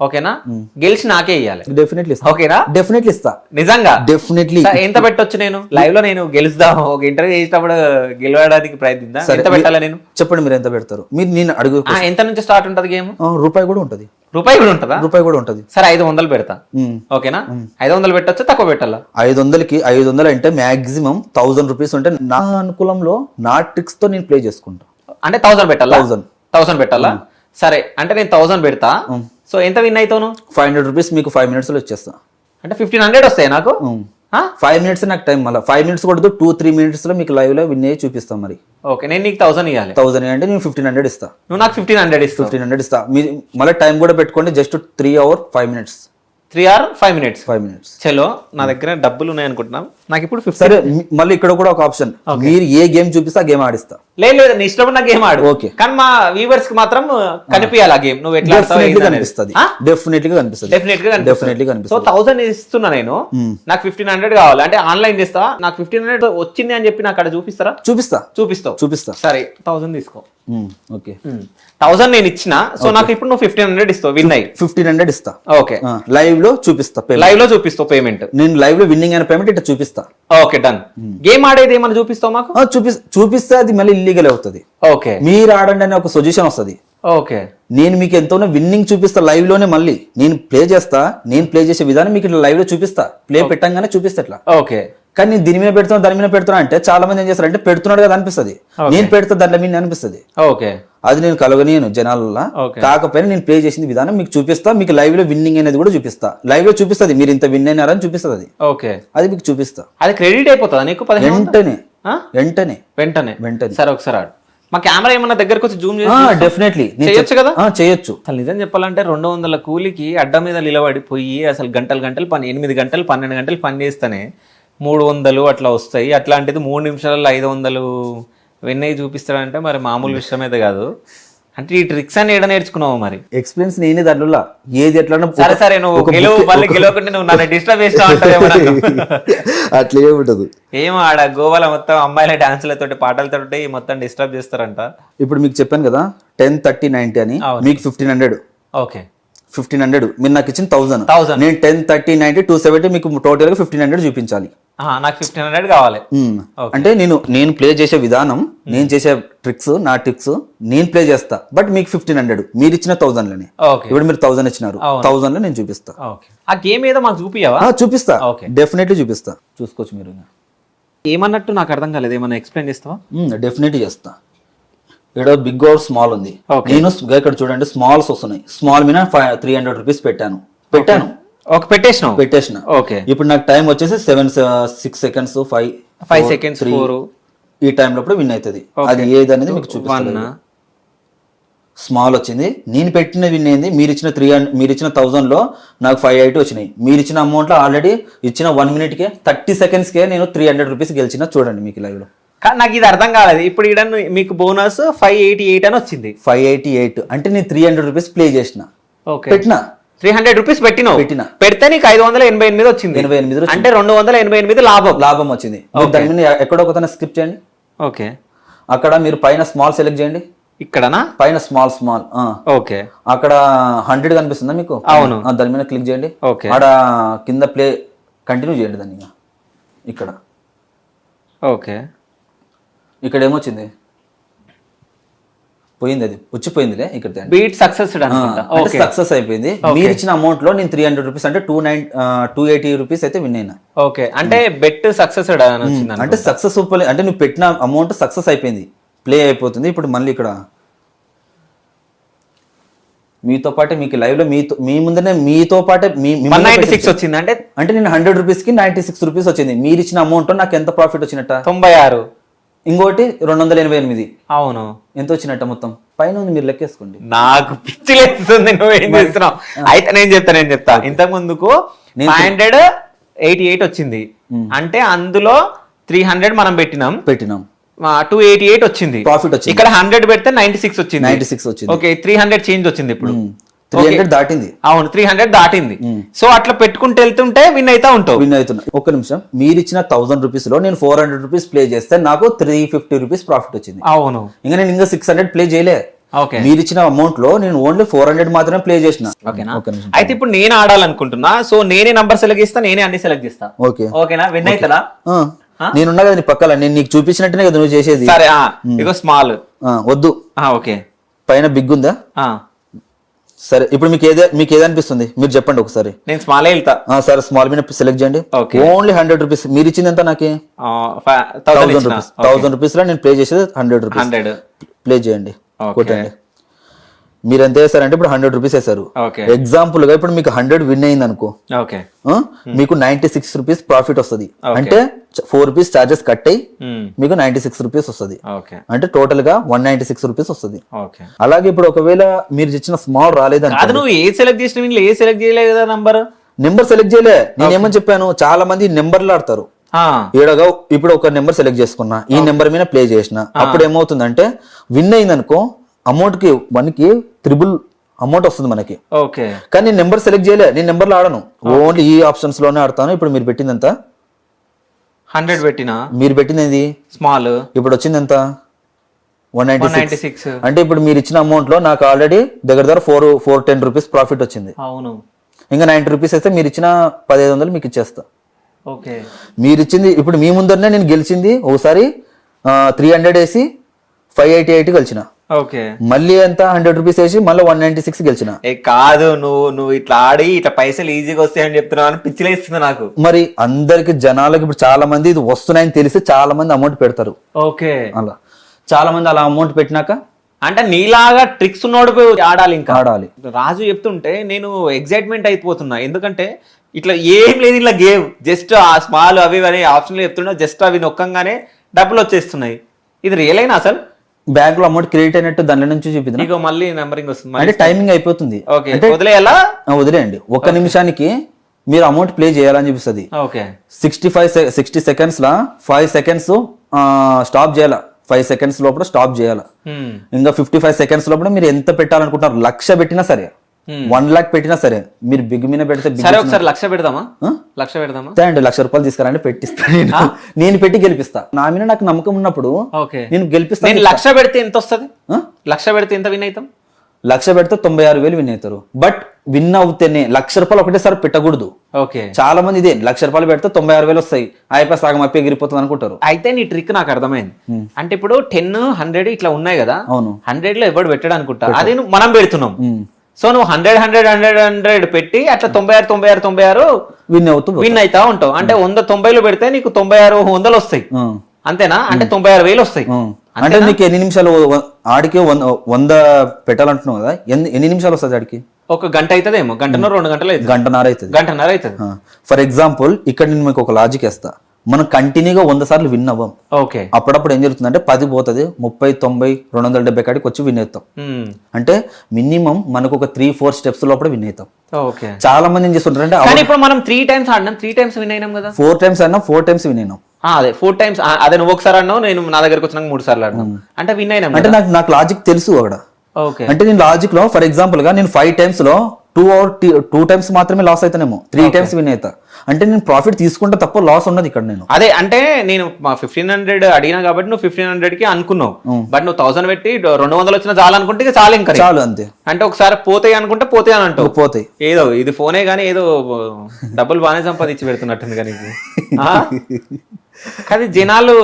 ఓకేనా గెలిచి నాకే ఇవ్వాలి డెఫినెట్లీ ఓకేనా డెఫినెట్లీ ఇస్తా నిజంగా డెఫినెట్లీ. ఎంత పెట్టొచ్చు నేను లైవ్ లో నేను గెలుద్దాం ఒక ఇంటర్వ్యూ చేసేటప్పుడు గెలవడానికి ప్రయత్నిద్దా ఎంత పెట్టాలా నేను చెప్పండి మీరు ఎంత పెడతారు మీరు నేను అడుగు ఎంత నుంచి స్టార్ట్ ఉంటది గేమ్ రూపాయి కూడా ఉంటది రూపాయి కూడా ఉంటదా రూపాయి కూడా ఉంటది సరే 500 పెడతా ఓకేనా 500 పెట్టొచ్చు తక్కువ పెట్టాలా 500కి 500 అంటే మాక్సిమం 1000 రూపీస్ ఉంటే నా అనుకూలంలో నా ట్రిక్స్ తో నేను ప్లే చేసుకుంటా అంటే 1000 పెట్టాలా 1000 పెట్టాలా సరే అంటే నేను 1000 పెడతా సో ఎంత విన్ అవుతాను 500 రూపీస్ మీకు 5 minutes లో వచ్చేస్తా అంటే 1500 వస్తాయి నాకు 5 minutes నాకు టైం మళ్ళీ 5 minutes కొడుతూ 2-3 minutes లో మీకు లైవ్ లో విన్ అయ్యి చూపిస్తాం మరి ఓకే నేను నీకు 1000 ఇవ్వాలి 1000 అంటే నేను 1500 ఇస్తా నువ్వు నాకు 1500 ఇస్తావు 1500 ఇస్తా మీరు మళ్ళీ టైం కూడా పెట్టుకోండి just 3 hours 5 minutes 3 hours 5 minutes 5 minutes చలో నా దగ్గర డబ్బులు ఉన్నాయి అనుకుంటున్నాం నాకు ఇప్పుడు 50 సరే మళ్ళీ ఇక్కడ కూడా ఒక ఆప్షన్ మీరు ఏ గేమ్ చూపిస్తా గేమ్ ఆడిస్తా లేదు నీ ఇష్టం నా గేమ్ ఆడు ఓకే కానీ మా వ్యూవర్స్ కి మాత్రం కనిపించాలి ఆ గేమ్ నువ్వు ఎట్లా కనిపిస్తుంది డెఫినెట్లీ కనిపిస్తుంది డెఫినెట్లీ సో 1000 ఇస్తున్నా నేను నాకు 1500 కావాలి అంటే ఆన్లైన్ చేస్తా నాకు 1500 వచ్చింది అని చెప్పి నాకు అక్కడ చూపిస్తారా చూపిస్తావు సరే 1000 తీసుకో ఓకే 1000 నేను ఇచ్చిన సో నాకు ఇప్పుడు నువ్వు 1500 ఇస్తావు విన్ అయ్యి 1500 ఇస్తా ఓకే లైవ్ లో చూపిస్తావు పేమెంట్ నేను లైవ్ లో విన్నింగ్ అయిన పేమెంట్ ఇట్లా చూపిస్తా ఓకే డన్ గేమ్ ఆడేది ఏమన్నా చూపిస్తావు మాకు చూపిస్తే అది మళ్ళీ ఇల్లీగల్ అవుతుంది ఓకే మీరు ఆడండి అనే ఒక సజెషన్ వస్తుంది ఓకే నేను మీకు ఎంతోనో విన్నింగ్ చూపిస్తా లైవ్ లోనే మళ్ళీ నేను ప్లే చేసే విధానం మీకు ఇట్లా లైవ్ లో చూపిస్తా ప్లే పెట్టంగానే చూపిస్తా ఇట్లా ఓకే కానీ నేను దీని మీద పెడుతున్నా దాని మీద పెడుతున్నా అంటే చాలా మంది ఏం చేస్తారు అంటే పెడుతున్నాడు కదా అనిపిస్తుంది నేను పెడతా దాంట్లో మీద అనిపిస్తుంది ఓకే అది నేను కలగనియను జనాలలో కాకపోయినా నేను ప్లే చేసిన విధానం మీకు చూపిస్తా మీకు లైవ్ లో విన్నింగ్ అనేది కూడా చూపిస్తా లైవ్ లో చూపిస్తుంది మీరు ఇంత విన్ అయినారని చూపిస్తుంది అది ఓకే అది మీకు చూపిస్తా అది క్రెడిట్ అయిపోతుందా నీకు వెంటనే సరే ఒకసారి ఆడు మా కెమెరా ఏమన్నా దగ్గరకు వచ్చి జూమ్ డెఫినెట్లీ చేయొచ్చు కదా చేయొచ్చు అసలు నిజం చెప్పాలంటే 200 కూలికి అడ్డ మీద నిలబడిపోయి అసలు గంటలు పని 8 గంటలు 12 గంటలు పని చేస్తేనే 300 అట్లా వస్తాయి అట్లాంటిది 3 నిమిషాలలో 500 వెన్నయ్య చూపిస్తాడంటే మరి మామూలు విషయం అయితే కాదు అంటే ఈ ట్రిక్స్ అని ఏడ నేర్చుకున్నావు మరి ఎక్స్పీరియన్స్ నేనే దాంట్లో ఏది ఎట్లా సరే నువ్వు గెలవకుంటే నువ్వు నన్ను డిస్టర్బ్ చేస్తావు అట్లా ఏముంటదు ఏమో ఆడ గోవాలో మొత్తం అమ్మాయిల డాన్సులతోటి పాటలతోటి మొత్తం డిస్టర్బ్ చేస్తారంట ఇప్పుడు మీకు చెప్పాను కదా 10, 30, 90 అని మీకు 1500 ఓకే 1500 మీరు నాకు ఇచ్చిన 1000 నేను 10, 30, 90, 270 మీకు టోటల్ గా 1500 చూపించాలి నాకు 1500 కావాలి అంటే నేను ప్లే చేసే విధానం నేను చేసే ట్రిక్స్ నా ట్రిక్స్ నేను ప్లే చేస్తా బట్ మీకు 1500 మీరు ఇచ్చిన 1000 లోనే ఇప్పుడు మీరు 1000 ఇచ్చినారు 1000 లో నేను చూపిస్తా ఆ గేమ్ ఏదో మాకు చూపిస్తా డెఫినెట్లీ చూపిస్తా చూసుకోవచ్చు మీరు ఏమన్నట్టు నాకు అర్థం కాలేదు ఏమన్నా ఎక్స్ప్లెయిన్ చేస్తావా డెఫినెట్లీ చేస్తా ఇక్కడ బిగ్ ఆర్ స్మాల్ ఉంది నేను ఇక్కడ చూడండి స్మాల్స్ వస్తున్నాయి స్మాల్ మీద 300 రూపీస్ పెట్టాను పెట్టేసిన ఓకే ఇప్పుడు నాకు టైం వచ్చేసి 6 seconds 5 seconds 4 ఈ టైం లోపల విన్ అవుతుంది అది ఏది అనేది మీకు చూపిస్తాను స్మాల్ వచ్చింది నేను పెట్టిన విన్ అయింది మీరు ఇచ్చిన 1000 లో నాకు 580 వచ్చినాయి మీరు ఇచ్చిన అమౌంట్ లో ఆల్రెడీ ఇచ్చిన 1 minute కే 30 seconds కే నేను 300 రూపీస్ గెలిచిన చూడండి మీకు లైవ్ లో నాకు ఇది అర్థం కాలేదు ఇప్పుడు ఇక్కడ మీకు బోనస్ 588 అని వచ్చింది 588 అంటే నేను 300 రూపీస్ ప్లే చేసిన పెట్టిన 300 రూపీస్ పెడితే నీకు 588 వచ్చింది 88 అంటే 288 లాభం వచ్చింది దాని మీద ఎక్కడో ఒక స్కిప్ చేయండి ఓకే అక్కడ మీరు పైన స్మాల్ సెలెక్ట్ చేయండి ఇక్కడనా పైన స్మాల్ ఓకే అక్కడ 100 కనిపిస్తుందా మీకు అవును దాని మీద క్లిక్ చేయండి అక్కడ కింద ప్లే కంటిన్యూ చేయండి దాన్ని ఇక్కడ ఓకే ఇక్కడ ఏమొచ్చింది పోయింది అది వచ్చిపోయిందిలే ఇక్కడ బీట్ సక్సెస్ అయిపోయింది మీరు ఇచ్చిన అమౌంట్ లో నేను 300 రూపీస్ అంటే 280 రూపీస్ అయితే విన్ అయినా ఓకే అంటే బెట్ సక్సెస్ అంటే సక్సెస్ఫుల్ అంటే నువ్వు పెట్టిన అమౌంట్ సక్సెస్ అయిపోయింది ప్లే అయిపోతుంది ఇప్పుడు మళ్ళీ ఇక్కడ మీతో పాటే మీకు లైవ్ లో మీ ముందనే మీతో పాటే 196 వచ్చింది అంటే నేను 100 రూపీస్ కి 96 రూపీస్ వచ్చింది మీరు ఇచ్చిన అమౌంట్ నాకు ఎంత ప్రాఫిట్ వచ్చినట్ట 96 ఇంకోటి 288 అవును ఎంత వచ్చినట్ట మొత్తం పైన ఉంది మీరు లెక్కేసుకోండి నాకు పిచ్చి లేస్తుంది నువ్వేం చేస్తున్నావు అయితే నేను చెప్తా ఇంతకు ముందుకు 588 వచ్చింది అంటే అందులో 300 మనం పెట్టినాం 288 వచ్చింది ప్రాఫిట్ వచ్చింది ఇక్కడ 100 పెడితే 96 వచ్చింది ఓకే 300 చేంజ్ వచ్చింది ఇప్పుడు 300 దాటింది అవును 300 దాటింది సో అట్లా పెట్టుకుంటూ వెళ్తుంటే విన్ అవుతున్నా ఒక్క నిమిషం మీరు ఇచ్చిన 1000 రూపీస్ లో నేను 400 రూపీస్ ప్లే చేస్తే నాకు 350 రూపీస్ ప్రాఫిట్ వచ్చింది అవును ఇంకా నేను ఇంకా 600 ప్లే చేయలే ఓకే మీరు ఇచ్చిన అమౌంట్ లో నేను ఓన్లీ 400 మాత్రమే ప్లే చేసిన. ఓకేనా? అయితే ఇప్పుడు నేను ఆడాలనుకుంటున్నా, సో నేనే నంబర్ సెలెక్ట్ చేస్తా, నేనే అన్ని సెలెక్ట్ చేస్తా. ఓకే ఓకేనా? విన్ అవుతుందా? నేనున్నా కదా నీ పక్కల, నేను నీకు చూపించినట్టునే కదా నువ్వు చేసేది. సరే ఇగో స్మాల్ వద్దు, ఓకే పైన బిగ్ ఉందా? సరే ఇప్పుడు మీకు ఏదనిపిస్తుంది మీరు చెప్పండి ఒకసారి. నేను స్మాల్ వెళ్తా. సరే స్మాల్ మీద సెలెక్ట్ చేయండి. Only 100 rupees. మీరు ఇచ్చింది ఎంత? నాకు 1000 రూపీస్. 1000 రూపీస్ లో నేను ప్లే చేసేది 100 రూపీస్. ప్లే చేయండి, కొట్టండి. మీరు ఎంత వేసారంటే ఇప్పుడు 100 రూపీస్ వేసారు. ఎగ్జాంపుల్ గా ఇప్పుడు మీకు 100 విన్ అయింది అనుకో, మీకు 96 రూపీస్ ప్రాఫిట్ వస్తుంది. అంటే 4 రూపీస్ చార్జెస్ కట్ అయ్యి మీకు 96 రూపీస్ వస్తుంది. అంటే టోటల్ గా 196 రూపీస్ వస్తుంది. అలాగే ఇప్పుడు ఒకవేళ మీరు ఇచ్చిన స్మాల్ రాలేదని, నువ్వు ఏ సెలెక్ట్ చేసిన ఏ సెలెక్ట్ చేయలేదు కదా, నెంబర్ సెలెక్ట్ చేయలే. నేను ఏమని చెప్పాను, చాలా మంది నెంబర్లు ఆడతారు. ఏడగా ఇప్పుడు ఒక నెంబర్ సెలెక్ట్ చేసుకున్నా, ఈ నెంబర్ మీద ప్లే చేసిన, అప్పుడు ఏమవుతుందంటే విన్ అయింది అనుకో, అమౌంట్ కి 1 కి 3 అమౌంట్ వస్తుంది మనకి. ఓకే, కానీ నేను నెంబర్ సెలెక్ట్ చేయలే, నేను నెంబర్లు ఆడను, ఓన్లీ ఈ ఆప్షన్స్ లోనే ఆడతాను. ఇప్పుడు మీరు పెట్టింది ఎంత? 100 పెట్టినా. మీరు పెట్టింది ఏంది? స్మాల్. ఇప్పుడు వచ్చింది ఎంత? 196. అంటే ఇప్పుడు మీరు ఇచ్చిన అమౌంట్ లో నాకు ఆల్రెడీ దగ్గర 410 రూపీస్ ప్రాఫిట్ వచ్చింది. అవును, ఇంకా 90 రూపీస్ అయితే మీరు ఇచ్చిన 1500 మీకు ఇచ్చేస్తా. ఓకే, మీరు ఇచ్చింది ఇప్పుడు మీ ముందరనే నేను గెలిచింది. ఒకసారి 300 వేసి 588 గెలిచిన. ఓకే, మళ్ళీ ఎంత 100 రూపీస్ వేసి మళ్ళీ 196 గెలిచిన. కాదు, నువ్వు ఇట్లా ఆడి ఇట్లా పైసలు ఈజీగా వస్తాయని చెప్తున్నావు అని పిచ్చిలేస్తుంది నాకు. మరి అందరికి జనాలకి ఇప్పుడు చాలా మంది ఇది వస్తున్నాయని తెలిసి చాలా మంది అమౌంట్ పెడతారు. ఓకే, అలా చాలా మంది అలా అమౌంట్ పెట్టినాక అంటే నీలాగా ట్రిక్స్ ఉన్నోడు ఆడాలి, ఇంకా ఆడాలి. రాజు చెప్తుంటే నేను ఎగ్జైట్మెంట్ అయిపోతున్నా, ఎందుకంటే ఇట్లా ఏం లేదు, ఇట్లా గేమ్ జస్ట్ ఆ స్మాల్ అవి అనే ఆప్షన్లు చెప్తున్నా, జస్ట్ అవి నొక్కంగానే డబ్బులు వచ్చేస్తున్నాయి. ఇది రియల్ అయినా అసలు బ్యాంక్ లో అమౌంట్ క్రెడిట్ అయినట్టు దాని నుంచి చూపిద్దాం. ఇక మళ్ళీ నెంబరింగ్ వస్తుంది, అంటే టైమింగ్ అయిపోతుంది. ఓకే, వదిలేయాలా? వదిలేయండి. 1 నిమిషానికి మీరు అమౌంట్ ప్లే చేయాలని చూపిస్తుంది. ఓకే, 60 సెకండ్స్ లా 5 సెకండ్స్ స్టాప్ చేయాల, 5 సెకండ్స్ లోపల స్టాప్ చేయాలి. ఇంకా 55 సెకండ్స్ లోపల మీరు ఎంత పెట్టాలనుకుంటున్నారు, 1,00,000 పెట్టినా సరే, 1 lakh పెట్టినా సరే, మీరు బిగ్ మీద పెడితే సరే, ఒకసారి 1,00,000 పెడదామా? 1,00,000 పెడదామా? అండి, 1,00,000 రూపాయలు తీసుకురండి, పెట్టిస్తాను. నేను పెట్టి గెలిపిస్తా. నా మీద నాకు నమ్మకం ఉన్నప్పుడు నేను గెలిపిస్తాను. 1,00,000 పెడితే ఎంత వస్తుంది? 1,00,000 పెడితే ఎంత విన్ అవుతాం? 1,00,000 పెడితే 96,000 విన్ అవుతారు. బట్ విన్ అవుతేనే 1,00,000 రూపాయలు ఒకటేసారి పెట్టకూడదు. ఓకే, చాలా మంది ఇదే 1,00,000 రూపాయలు పెడితే 96,000 వస్తాయి, అయిపోయి సగం అయిపోయి ఎగిరిపోతుంది అనుకుంటారు. అయితే నీ ట్రిక్ నాకు అర్థమైంది. అంటే ఇప్పుడు 10, 100 ఇట్లా ఉన్నాయి కదా, అవును, 100 లో ఎవడు పెట్టాడు అనుకుంటా, అదే మనం పెడుతున్నాం. సో నువ్వు 100 పెట్టి అట్లా 96 విన్ అవుతా ఉంటావు. అంటే 190 పెడితే నీకు 96 వస్తాయి, అంతేనా? అంటే 96,000 వస్తాయి. అంటే నీకు ఎన్ని నిమిషాలు ఆడికి 100 పెట్టాలంటున్నావు కదా, ఎన్ని నిమిషాలు వస్తుంది ఆడికి? 1 గంట అవుతుందేమో, 1.5 గంటలు అవుతుంది, 1.5 అవుతుంది. ఫర్ ఎగ్జాంపుల్ ఇక్కడ నేను మీకు ఒక లాజిక్ వేస్తా, మనం కంటిన్యూగా 100 సార్లు విన్ అవ్వం. ఓకే, అప్పుడప్పుడు ఏం జరుగుతుంది అంటే 10 పోతుంది, 30, 90, 270 కాడికి వచ్చి విన్ అవుతాం. అంటే మినిమం మనకు ఒక 3-4 స్టెప్స్ లోపల విన్ అవుతాం. చాలా మంది ఏం చేస్తుంటారు అంటే ఇప్పుడు మనం 3 టైమ్స్ ఆడినాం, 3 టైమ్స్ విన్ అయినాం కదా, 4 టైమ్స్ ఆడినాం, 4 టైమ్స్ విన్ అయినాం. అదే 4 టైమ్స్, అదే నువ్వు ఒకసారి అన్నావు, నేను నా దగ్గరకు వచ్చినాక 3 సార్లు ఆడినాం, అంటే విన్ అయినాం. అంటే నాకు లాజిక్ తెలుసు అక్కడ. అంటే నేను లాజిక్ లో ఫర్ ఎగ్జాంపుల్ గా నేను 5 టైమ్స్ లో 2 టైమ్స్ మాత్రమే లాస్ అవుతానేమో, 3 టైమ్స్ విన్ అవుతా. అంటే నేను ప్రాఫిట్ తీసుకుంటే తప్ప లాస్ ఉన్నది ఇక్కడ. నేను అదే అంటే నేను 1500 అడిగినా కాబట్టి నువ్వు 1500 కి అనుకున్నావు, బట్ నువ్వు 1000 పెట్టి 200 వచ్చినా చాలు అనుకుంటే ఇక చాలు, ఇంకా చాలు అంతే. అంటే ఒకసారి పోతాయి అనుకుంటే పోతాయి అని అంటావు, పోతాయి. ఏదో ఇది ఫోనే గానీ ఏదో డబ్బులు బాగానే సంపాదించి పెడుతున్నట్టుంది కానీ కానీ జనాలు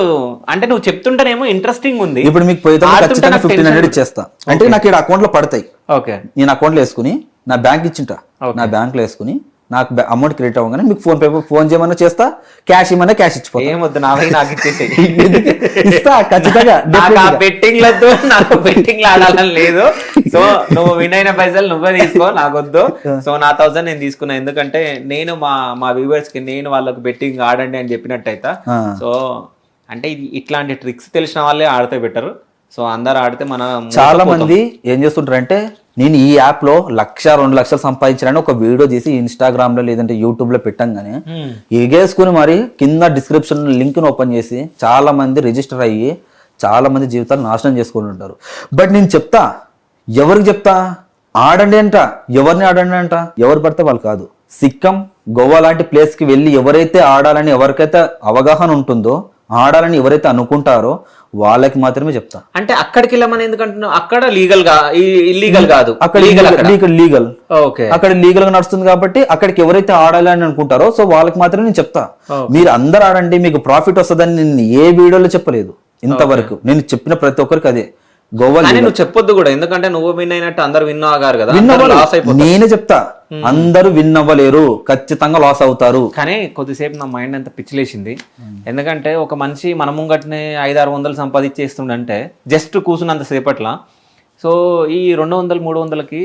అంటే నువ్వు చెప్తుంటేనేమో ఇంట్రెస్టింగ్ ఉంది. ఇప్పుడు మీకు పోయితే 1500 ఇచ్చేస్తా, అంటే నాకు ఇక్కడ అకౌంట్ లో పడతాయి. ఓకే, నేను అకౌంట్ లో వేసుకుని నా బ్యాంక్ ఇచ్చింటా, నా బ్యాంక్ లో వేసుకుని నాకు అమౌంట్ క్రెడిట్ అవ్వగానే మీకు ఫోన్ చేయమన్నా చేస్తా, క్యాష్ ఇవ్వమన్నా క్యాష్ ఇచ్చిపోతా. ఏమొద్దు, నాకు ఇచ్చేసి ఖచ్చితంగా. బెట్టింగ్లతో నాకు బెట్టింగ్లు ఆడాలని లేదు. సో నువ్వు విన్ అయిన పైసలు నువ్వే తీసుకో, నాకొద్దు. సో నా 1000 నేను తీసుకున్నా, ఎందుకంటే నేను మా వ్యూవర్స్ కి నేను వాళ్ళకి బెట్టింగ్ ఆడండి అని చెప్పినట్టయితే. సో అంటే ఇట్లాంటి ట్రిక్స్ తెలిసిన వాళ్ళే ఆడితే బెటర్. సో అందరు ఆడితే మన చాలా మంది ఏం చేస్తుంటారు అంటే, నేను ఈ యాప్ లో 1,00,000, 2 లక్షలు సంపాదించాలని ఒక వీడియో తీసి ఇన్స్టాగ్రామ్ లో లేదంటే యూట్యూబ్ లో పెట్టంగానే ఎగేసుకుని మరి కింద డిస్క్రిప్షన్ లింక్ ను ఓపెన్ చేసి చాలా మంది రిజిస్టర్ అయ్యి చాలా మంది జీవితాలు నాశనం చేసుకుని ఉంటారు. బట్ నేను చెప్తా, ఎవరికి చెప్తా, ఆడండి అంట, ఎవరిని ఆడండి అంట, ఎవరు పడితే వాళ్ళు కాదు. సిక్కం, గోవా లాంటి ప్లేస్ కి వెళ్ళి ఎవరైతే ఆడాలని ఎవరికైతే అవగాహన ఉంటుందో ఆడాలని ఎవరైతే అనుకుంటారో వాళ్ళకి మాత్రమే చెప్తా. అంటే అక్కడికి వెళ్ళమని ఎందుకంటున్నావు? అక్కడ లీగల్ గా ఇల్లీగల్ కాదు, అక్కడ లీగల్ ఓకే, అక్కడ లీగల్ గా నడుస్తుంది కాబట్టి అక్కడికి ఎవరైతే ఆడాలని అనుకుంటారో సో వాళ్ళకి మాత్రమే నేను చెప్తా. మీరు అందరు ఆడండి మీకు ప్రాఫిట్ వస్తుందని నేను ఏ వీడియోలో చెప్పలేదు ఇంతవరకు. నేను చెప్పిన ప్రతి ఒక్కరికి అదే గోవా. నువ్వు చెప్పొద్దు కూడా, ఎందుకంటే నువ్వు విన్ అయినట్టు అందరు విన్ అవ్వగారు కదా. నేనే చెప్తా, అందరూ విన్ అవ్వలేరు, ఖచ్చితంగా లాస్ అవుతారు. కానీ కొద్దిసేపు నా మైండ్ అంతా పిచ్చిలేసింది. ఎందుకంటే ఒక మనిషి మన ముంగట్నే 500-600 సంపాదించేస్తుండంటే జస్ట్ కూర్చున్నంత సేపట్ల. సో ఈ 200-300కి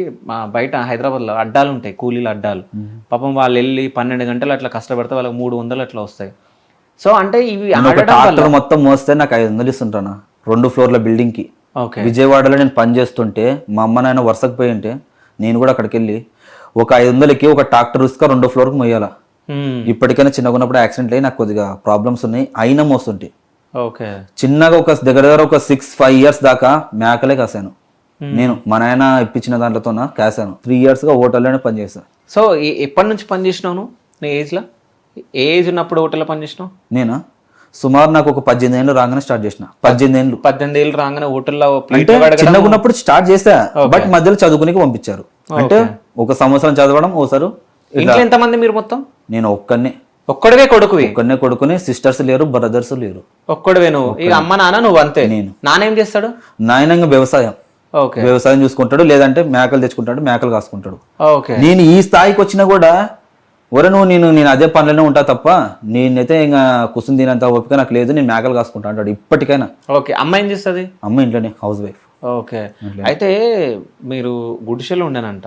బయట హైదరాబాద్లో అడ్డాలు ఉంటాయి, కూలీల అడ్డాలు. పాపం వాళ్ళు వెళ్ళి 12 గంటలు అట్లా కష్టపడితే వాళ్ళకి 300 అట్లా వస్తాయి. సో అంటే ఇవి ట్రాక్టర్ మొత్తం మోస్తే నాకు 500 ఇస్తుంటాను 2 ఫ్లోర్ల బిల్డింగ్ కి. విజయవాడలో నేను పని చేస్తుంటే మా అమ్మ నాయన వరుసకు పోయి ఉంటే నేను కూడా అక్కడికి వెళ్ళి ఒక 500కి ఒక ట్రాక్టర్ ఇసుక 2 ఫ్లోర్కి మొయ్యాల. ఇప్పటికైనా చిన్నగా ఉన్నప్పుడు యాక్సిడెంట్ అయ్యి నాకు కొద్దిగా ప్రాబ్లమ్స్ ఉన్నాయి, అయినా మోస్తుంటే. చిన్నగా ఒక దగ్గర ఒక 6-5 ఇయర్స్ దాకా మేకలే కాసాను నేను. మా నాయన ఇప్పించిన దాంట్లోతో కాసాను. 3 years గా హోటల్లోనే పనిచేస్తాను. సో ఎప్పటి నుంచి పని చేసినావు నీ ఏజ్లో? ఏ ఏజ్ ఉన్నప్పుడు హోటల్లో పని చేసినావు? నేనా సుమారు నాకు ఒక 18 ఏళ్ళు రాగానే స్టార్ట్ చేసిన. 18 ఏళ్ళు రాగానే హోటల్లో చిన్నగా ఉన్నప్పుడు స్టార్ట్ చేసా, బట్ మధ్యలో చదువుకునే పంపించారు. అంటే ఒక సంవత్సరం చదవడం ఓసారు. ఎంతమంది మీరు మొత్తం? నేను ఒక్కడవే కొడుకుని, సిస్టర్స్ లేరు, బ్రదర్స్ లేరు. ఒక్కడవే నువ్వు? ఇక అమ్మ నాన్న నువ్వు అంతే? నేను. నాన్న ఏం చేస్తాడు? నాయనంగా వ్యవసాయం చూసుకుంటాడు, లేదంటే మేకలు తెచ్చుకుంటాడు, మేకలు కాసుకుంటాడు. నేను ఈ స్థాయికి వచ్చినా కూడా నేను అదే పనులనే ఉంటా తప్ప నేనైతే ఇంకా కుసుని తినంత ఓపిక నాకు లేదు, నేను మేకలు కాసుకుంటా అంటాడు ఇప్పటికైనా. ఓకే, అమ్మ ఏం చేస్తుంది? అమ్మ ఇంట్లోనే హౌస్ వైఫ్. ఓకే, అయితే మీరు గుడిసెలో ఉండేనంట.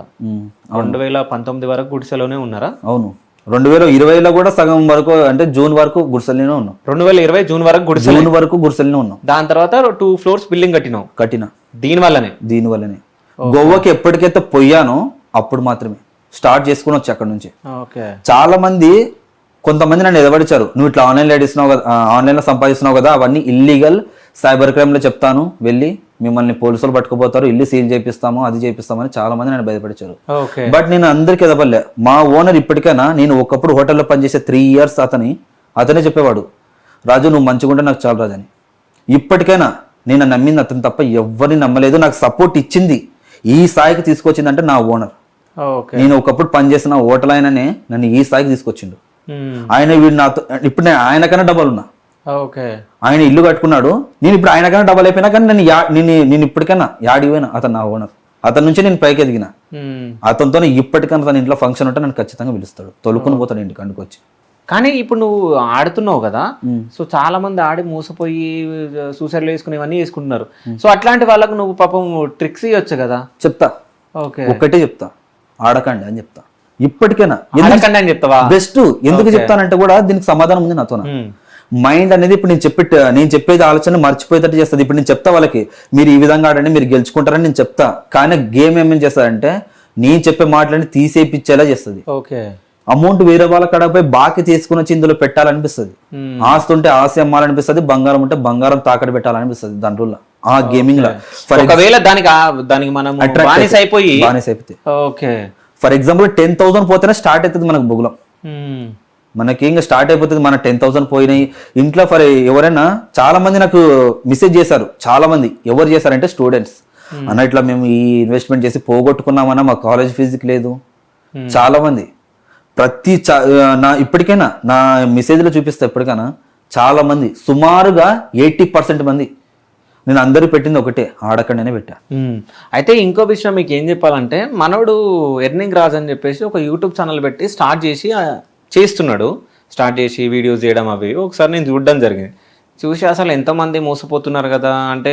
2019 వరకు గుడిసెలోనే ఉన్నారా? అవును, 2020లో కూడా సగం వరకు, అంటే జూన్ వరకు గుడిసెలోనే ఉన్నాం. 2020 జూన్ వరకు గుడిసెలోనే ఉన్నాం. దాని తర్వాత 2 floors బిల్డింగ్ కట్టిన. దీనివల్లనే గోవాకి ఎప్పటికైతే పోయానో అప్పుడు మాత్రమే స్టార్ట్ చేసుకుని వచ్చి అక్కడ నుంచి. చాలా మంది కొంతమంది నన్ను ఎదవడిచారు, నువ్వు ఇట్లా ఆన్లైన్లో సంపాదిస్తున్నావు కదా, అవన్నీ ఇల్లీగల్, సైబర్ క్రైమ్లో చెప్తాను వెళ్ళి మిమ్మల్ని పోలీసులు పట్టుకుపోతారు, ఇల్లు సీల్ చేపిస్తాము, అది చేపిస్తామని చాలా మంది నన్ను భయపడిచారు. బట్ నేను అందరికి ఎదవలే. మా ఓనర్ ఇప్పటికైనా, నేను ఒకప్పుడు హోటల్లో పనిచేసే 3 years అతనే చెప్పేవాడు, రాజు నువ్వు మంచిగా ఉంటే నాకు చాలు రాజు అని. ఇప్పటికైనా నేను నమ్మింది అతను తప్ప ఎవరిని నమ్మలేదు. నాకు సపోర్ట్ ఇచ్చింది, ఈ స్థాయికి తీసుకొచ్చిందంటే నా ఓనర్. నేను ఒకప్పుడు పనిచేసిన హోటల్ ఆయననే నన్ను ఈ స్థాయికి తీసుకొచ్చిండు. ఆయన వీడు నాతో, ఇప్పుడు నేను ఆయనకన్నా డబల్ ఉన్నా. ఆయన ఇల్లు కట్టుకున్నాడు, నేను ఇప్పుడు ఆయనకన్నా డబల్ అయిపోయినా, కానీ నేను ఇప్పటికైనా యాడిపోయినా అతను నా ఓనర్. అతని నుంచి నేను పైకి ఎదిగిన. అతనితో ఇప్పటికన్నా తన ఇంట్లో ఫంక్షన్ ఉంటే నన్ను ఖచ్చితంగా పిలుస్తాడు, తొలుకొని పోతాడు ఇంటికి అందుకొచ్చి. కానీ ఇప్పుడు నువ్వు ఆడుతున్నావు కదా, సో చాలా మంది ఆడి మోసపోయి సూసైడ్లు వేసుకుని ఇవన్నీ వేసుకుంటున్నారు. సో అట్లాంటి వాళ్ళకు నువ్వు పాపం ట్రిక్స్ ఇవ్వచ్చు కదా? చెప్తా, ఒక్కటే చెప్తా, ఆడకండి అని చెప్తా. ఇప్పటికైనా అని చెప్తావా? బెస్ట్. ఎందుకు చెప్తానంటే కూడా దీనికి సమాధానం ఉంది నాతో. మైండ్ అనేది ఇప్పుడు నేను చెప్పేది ఆలోచన మర్చిపోయేటట్టు చేస్తుంది. ఇప్పుడు నేను చెప్తా వాళ్ళకి, మీరు ఈ విధంగా ఆడండి, మీరు గెలుచుకుంటారని నేను చెప్తా. కానీ గేమ్ ఏమేం చేస్తాదంటే నేను చెప్పే మాటలని తీసేపిచ్చేలా చేస్తుంది. అమౌంట్ వేరే వాళ్ళ కాడ పోయి బాకీ తీసుకుని వచ్చి ఇందులో పెట్టాలనిపిస్తుంది. ఆస్తి ఉంటే ఆస్తి అమ్మాలనిపిస్తుంది, బంగారం ఉంటే బంగారం తాకట్టు పెట్టాలనిపిస్తుంది. దాని వల్ల ఆ గేమింగ్ లో ఫర్ ఎగ్జాంపుల్ 10,000 పోతేనే స్టార్ట్ అవుతుంది మనకు బొగులం. మనకి ఇంకా స్టార్ట్ అయిపోతుంది. మన 10,000 పోయినాయి ఇంట్లో. ఫర్ ఎవరైనా చాలా మంది నాకు మెసేజ్ చేశారు, చాలా మంది. ఎవరు చేశారంటే స్టూడెంట్స్. అన్న ఇట్లా మేము ఈ ఇన్వెస్ట్మెంట్ చేసి పోగొట్టుకున్నామన్నా మా కాలేజ్ ఫీజుకి లేదు. చాలా మంది ఇప్పటికైనా నా మెసేజ్లో చూపిస్తా. ఎప్పటికైనా చాలా మంది, సుమారుగా 80% మంది నేను అందరూ పెట్టింది ఒకటే, ఆడకండినే పెట్టా. అయితే ఇంకో విషయం మీకు ఏం చెప్పాలంటే, మనోడు ఎర్నింగ్ రాజ్ అని చెప్పేసి ఒక యూట్యూబ్ ఛానల్ పెట్టి స్టార్ట్ చేసి వీడియోస్ చేయడం అవి ఒకసారి నేను చూడడం జరిగింది. చూసి అసలు ఎంతమంది మోసపోతున్నారు కదా, అంటే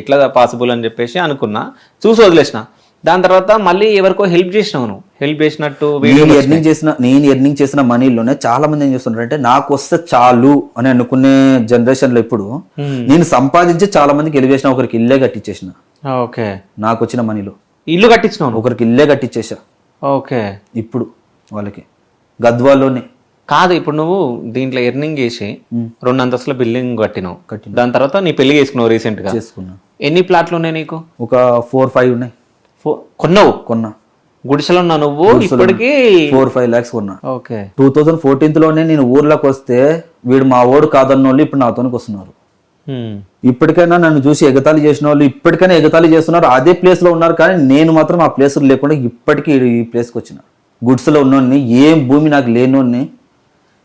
ఎట్లా పాసిబుల్ అని చెప్పేసి అనుకున్నా, చూసి వదిలేసిన. దాని తర్వాత మళ్ళీ ఎవరికో హెల్ప్ చేసినావు, నువ్వు హెల్ప్ చేసినట్టు. నేను ఎర్నింగ్ చేసిన మనీలోనే చాలా మంది ఏం చేస్తున్నారు అంటే, నాకు వస్తే చాలు అని అనుకునే జనరేషన్ లో ఇప్పుడు నేను సంపాదించి చాలా మందికి హెల్ప్ చేసిన. ఒకరికి ఇల్లే కట్టించేసిన. నాకు వచ్చిన మనీలో ఇల్లు కట్టించిన, ఒకరికి ఇల్లే కట్టించేసా. ఇప్పుడు వాళ్ళకి గద్వాల్లోనే కాదు. ఇప్పుడు నువ్వు దీంట్లో ఎర్నింగ్ చేసి 2 అంతస్తుల బిల్డింగ్ కట్టినావు. దాని తర్వాత నీ పెళ్లి చేసుకున్నావు రీసెంట్ గా. చేసుకున్నా. ఎన్ని ప్లాట్లు ఉన్నాయి నీకు? ఒక 4-5 ఉన్నాయి. కొన్నా. గుడిసెలో ఉన్నా నువ్వు ఇప్పటికి 4-5 lakhs కొన్నా. ఓకే 2014లోనే నేను ఊర్లోకి వస్తే వీడు మా ఓడు కాదన్న వాళ్ళు ఇప్పుడు నాతోనికి వస్తున్నారు. ఇప్పటికైనా నన్ను చూసి ఎగతాళి చేసిన వాళ్ళు ఇప్పటికైనా ఎగతాళి చేస్తున్నారు, అదే ప్లేస్ లో ఉన్నారు. కానీ నేను మాత్రం ఆ ప్లేస్ లేకుండా ఇప్పటికీ ఈ ప్లేస్కి వచ్చిన. గుడ్స్లో ఉన్నోడిని, ఏం భూమి నాకు లేనోడిని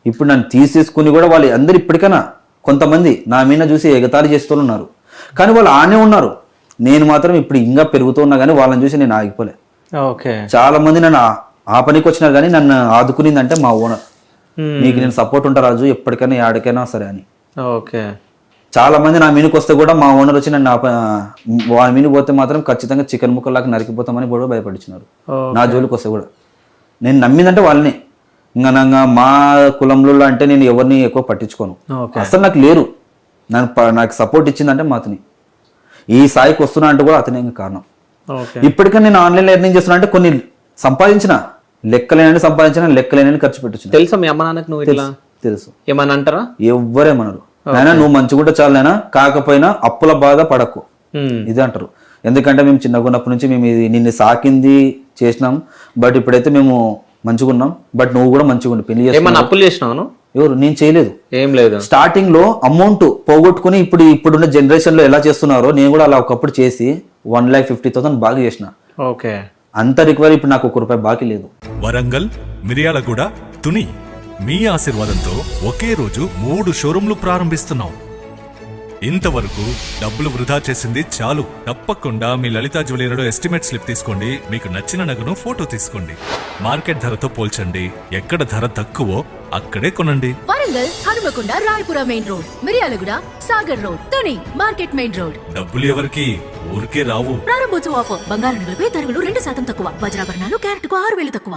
ఇప్పుడు నన్ను తీసేసుకుని కూడా వాళ్ళు అందరు ఇప్పటికైనా కొంతమంది నా మీద చూసి ఎగతాళి చేస్తూ ఉన్నారు. కానీ వాళ్ళు ఆనే ఉన్నారు. నేను మాత్రం ఇప్పుడు ఇంకా పెరుగుతూ ఉన్నా కానీ వాళ్ళని చూసి నేను ఆగిపోలే. ఓకే చాలా మంది నన్ను ఆ పనికి వచ్చినారు కానీ నన్ను ఆదుకునిందంటే మా ఓనర్. నీకు నేను సపోర్ట్ ఉంటా రాజు, ఎప్పటికైనా ఆడికైనా సరే అని. ఓకే చాలా మంది నా మీనుకి వస్తే కూడా మా ఓనర్ వచ్చి నన్ను వాళ్ళ మీనుకు పోతే మాత్రం ఖచ్చితంగా చికెన్ ముక్కలాగా నరికిపోతామని కూడా భయపడిచ్చినారు. నా జోలికి వస్తే కూడా నేను నమ్మిందంటే వాళ్ళని. ఇంకా మా కులంలో అంటే నేను ఎవరిని ఎక్కువ పట్టించుకోను, అసలు నాకు లేరు. నాకు సపోర్ట్ ఇచ్చిందంటే మా అతని. ఈ స్థాయికి వస్తున్నా అంటే కూడా అతనే కారణం. ఇప్పటికే నేను ఆన్లైన్ ఎర్నింగ్ చేస్తున్నా అంటే కొన్ని సంపాదించిన, లెక్కలేనని సంపాదించిన, లెక్కలేనని ఖర్చు పెట్టచ్చు. తెలుసా మీ అమ్మ నాన్నకి నువ్వు ఇట్లా? తెలుసు. ఏమన్నా అంటారా? ఎవ్వరేమన్నారు. అయినా నువ్వు మంచిగుంటే చాలైనా, కాకపోయినా అప్పుల బాధ పడకు ఇదే అంటారు. ఎందుకంటే మేము చిన్నగా ఉన్నప్పటి నుంచి మేము ఇది నిన్ను సాకింది చేసినాం, బట్ ఇప్పుడైతే మేము మంచిగా ఉన్నాం. బట్ నువ్వు కూడా మంచిగా ఉండి పెళ్లి ఏమన్నా అప్పులు చేసినావు? ఎవరు? నేను చేయలేదు. ఏం లేదు. స్టార్టింగ్ లో అమౌంట్ పోగొట్టుకుని ఇప్పుడున్న జనరేషన్ లో ఎలా చేస్తున్నారో నేను కూడా అలా ఒకప్పుడు చేసి 1,50,000 బాగా చేసిన. ఓకే అంత రికవరీ ఇప్పుడు నాకు ₹1 బాకీ లేదు. వరంగల్, మిర్యాలగూడ, తుని మీ ఆశీర్వాదంతో ఒకే రోజు 3 షోరూంలు ప్రారంభిస్తున్నాం. ఇంతవరకు డబ్బులు వృధా చేసింది చాలు. తప్పకుండా మీ లలితా జ్యువెలరీలో ఎస్టిమేట్ స్లిప్ తీసుకోండి. మీకు నచ్చిన నగను ఫోటో తీసుకోండి. మార్కెట్ ధరతో పోల్చండి. ఎక్కడ ధర తక్కువో అక్కడే కొనండి. Warangal, Hanumakonda, Rayapura main road, Miryalaguda, Sagar road, Tuni market main road. డబ్బులు ఎవరికి ఊరికే రావు. ప్రారంభోత్సవ ఆఫర్. బంగారు నగలపై తరుగులు 2% తక్కువ. వజ్రాభరణాలు క్యారెట్ కు 6,000 తక్కువ.